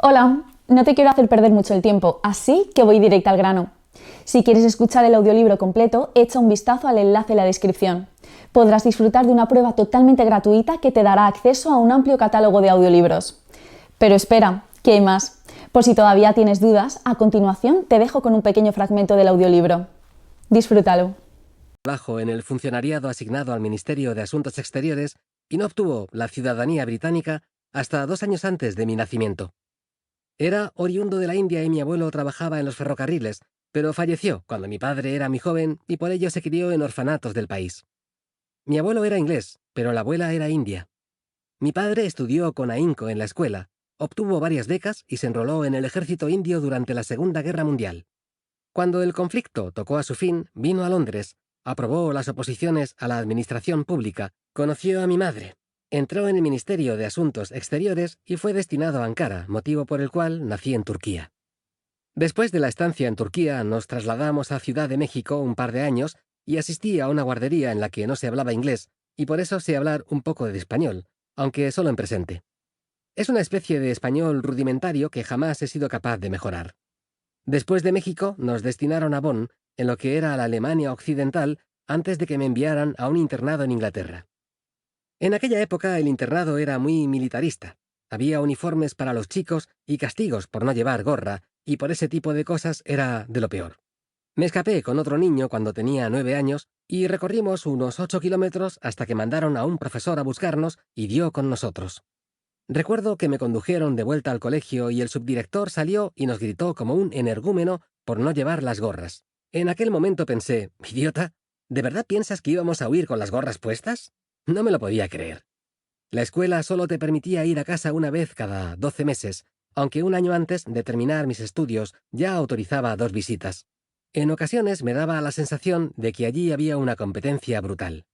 Hola, no te quiero hacer perder mucho el tiempo, así que voy directa al grano. Si quieres escuchar el audiolibro completo, echa un vistazo al enlace en la descripción. Podrás disfrutar de una prueba totalmente gratuita que te dará acceso a un amplio catálogo de audiolibros. Pero espera, que hay más. Por si todavía tienes dudas, a continuación te dejo con un pequeño fragmento del audiolibro. Disfrútalo. Trabajó en el funcionariado asignado al Ministerio de Asuntos Exteriores y no obtuvo la ciudadanía británica hasta 2 años antes de mi nacimiento. Era oriundo de la India y mi abuelo trabajaba en los ferrocarriles, pero falleció cuando mi padre era muy joven y por ello se crió en orfanatos del país. Mi abuelo era inglés, pero la abuela era india. Mi padre estudió con ahínco en la escuela, obtuvo varias becas y se enroló en el ejército indio durante la Segunda Guerra Mundial. Cuando el conflicto tocó a su fin, vino a Londres, aprobó las oposiciones a la administración pública, conoció a mi madre, entró en el Ministerio de Asuntos Exteriores y fue destinado a Ankara, motivo por el cual nací en Turquía. Después de la estancia en Turquía, nos trasladamos a Ciudad de México un par de años y asistí a una guardería en la que no se hablaba inglés, y por eso sé hablar un poco de español, aunque solo en presente. Es una especie de español rudimentario que jamás he sido capaz de mejorar. Después de México, nos destinaron a Bonn, en lo que era la Alemania Occidental, antes de que me enviaran a un internado en Inglaterra. En aquella época el internado era muy militarista. Había uniformes para los chicos y castigos por no llevar gorra, y por ese tipo de cosas era de lo peor. Me escapé con otro niño cuando tenía 9 años y recorrimos unos 8 kilómetros hasta que mandaron a un profesor a buscarnos y dio con nosotros. Recuerdo que me condujeron de vuelta al colegio y el subdirector salió y nos gritó como un energúmeno por no llevar las gorras. En aquel momento pensé, idiota, ¿de verdad piensas que íbamos a huir con las gorras puestas? No me lo podía creer. La escuela solo te permitía ir a casa una vez cada 12 meses, aunque un año antes de terminar mis estudios ya autorizaba 2 visitas. En ocasiones me daba la sensación de que allí había una competencia brutal.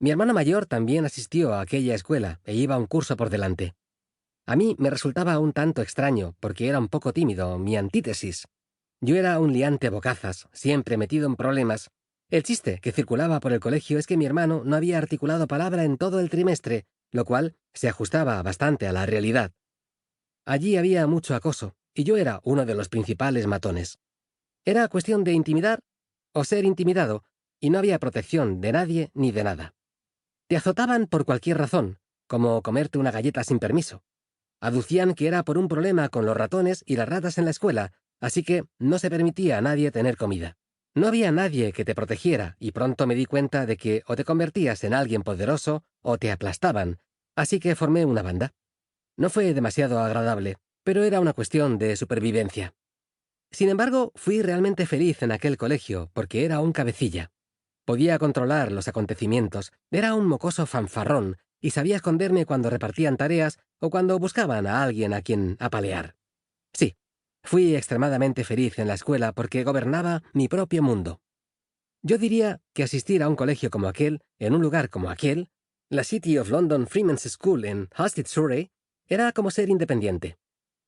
Mi hermano mayor también asistió a aquella escuela e iba un curso por delante. A mí me resultaba un tanto extraño, porque era un poco tímido, mi antítesis. Yo era un liante bocazas, siempre metido en problemas. El chiste que circulaba por el colegio es que mi hermano no había articulado palabra en todo el trimestre, lo cual se ajustaba bastante a la realidad. Allí había mucho acoso, y yo era uno de los principales matones. Era cuestión de intimidar o ser intimidado, y no había protección de nadie ni de nada. Te azotaban por cualquier razón, como comerte una galleta sin permiso. Aducían que era por un problema con los ratones y las ratas en la escuela, así que no se permitía a nadie tener comida. No había nadie que te protegiera, y pronto me di cuenta de que o te convertías en alguien poderoso o te aplastaban, así que formé una banda. No fue demasiado agradable, pero era una cuestión de supervivencia. Sin embargo, fui realmente feliz en aquel colegio, porque era un cabecilla. Podía controlar los acontecimientos, era un mocoso fanfarrón, y sabía esconderme cuando repartían tareas o cuando buscaban a alguien a quien apalear. Sí, fui extremadamente feliz en la escuela porque gobernaba mi propio mundo. Yo diría que asistir a un colegio como aquel, en un lugar como aquel, la City of London Freeman's School en Hampstead, Surrey, era como ser independiente.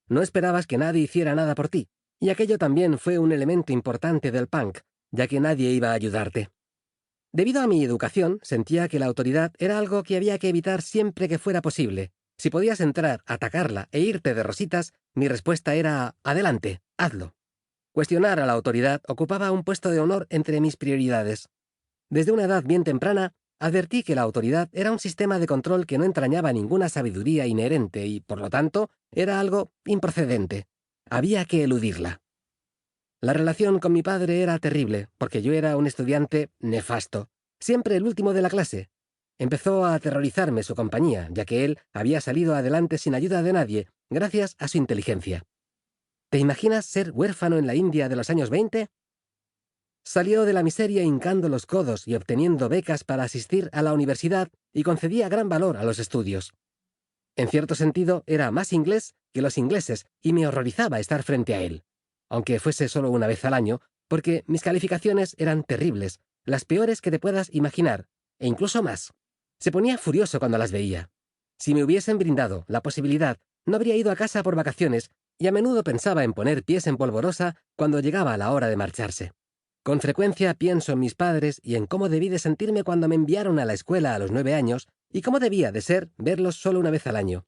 No esperabas que nadie hiciera nada por ti, y aquello también fue un elemento importante del punk, ya que nadie iba a ayudarte. Debido a mi educación, sentía que la autoridad era algo que había que evitar siempre que fuera posible. Si podías entrar, atacarla e irte de rositas, mi respuesta era «adelante, hazlo». Cuestionar a la autoridad ocupaba un puesto de honor entre mis prioridades. Desde una edad bien temprana, advertí que la autoridad era un sistema de control que no entrañaba ninguna sabiduría inherente y, por lo tanto, era algo improcedente. Había que eludirla. La relación con mi padre era terrible, porque yo era un estudiante nefasto, siempre el último de la clase. Empezó a aterrorizarme su compañía, ya que él había salido adelante sin ayuda de nadie, gracias a su inteligencia. ¿Te imaginas ser huérfano en la India de los años 20? Salió de la miseria hincando los codos y obteniendo becas para asistir a la universidad y concedía gran valor a los estudios. En cierto sentido, era más inglés que los ingleses y me horrorizaba estar frente a él, aunque fuese solo una vez al año, porque mis calificaciones eran terribles, las peores que te puedas imaginar, e incluso más. Se ponía furioso cuando las veía. Si me hubiesen brindado la posibilidad, no habría ido a casa por vacaciones y a menudo pensaba en poner pies en polvorosa cuando llegaba la hora de marcharse. Con frecuencia pienso en mis padres y en cómo debí de sentirme cuando me enviaron a la escuela a los 9 años y cómo debía de ser verlos solo una vez al año.